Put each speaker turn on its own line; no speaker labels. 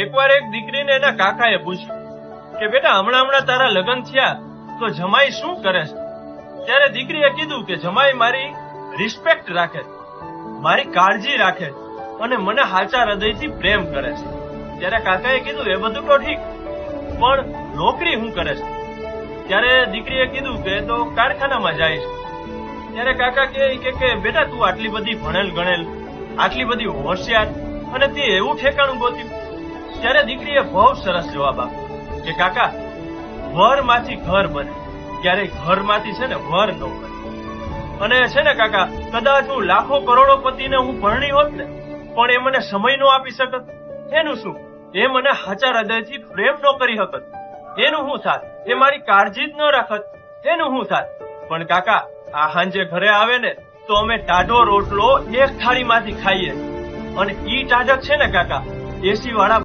એકવાર એક દીકરીને એના કાકાએ પૂછ્યું કે બેટા હમણાં તારા લગ્ન થયા તો જમાઈ શું કરે છે? ત્યારે દીકરીએ કીધું કે જમાઈ મારી રિસ્પેક્ટ રાખે છે, મારી કાળજી રાખે છે અને મને સાચા હૃદયથી પ્રેમ કરે છે. ત્યારે કાકાએ કીધું એ બધું તો ઠીક, પણ નોકરી શું કરે છે? ત્યારે દીકરીએ કીધું કે તો કારખાનામાં જાય છે. ત્યારે કાકા કે બેટા તું આટલી બધી ભણેલ ગણેલ, આટલી બધી હોશિયાર અને તે એવું ઠેકાણું ગોત્યું? ત્યારે દીકરીએ બહુ સરસ જવાબ આપ્યો કે કાકા, વરમાંથી ઘર બને, ક્યારેય ઘરમાંથી છે ને વર ન બને. અને છે ને કાકા, કદાચ હું લાખો કરોડોપતિને હું પરણી હોત ને, પણ એ મને સમય નો આપી શકત. એનું શું? એ મને સાચા હૃદયથી પ્રેમ ન કરી શકત. એનું શું થાત? એ મારી કાળજી જ ન રાખત. એનું શું થાત? પણ કાકા, આ સાંજે ઘરે આવે ને તો અમે ટાઢો રોટલો એક થાળીમાંથી ખાઈએ, અને ઈ ટાઢક છે ને કાકા, એસી વાળા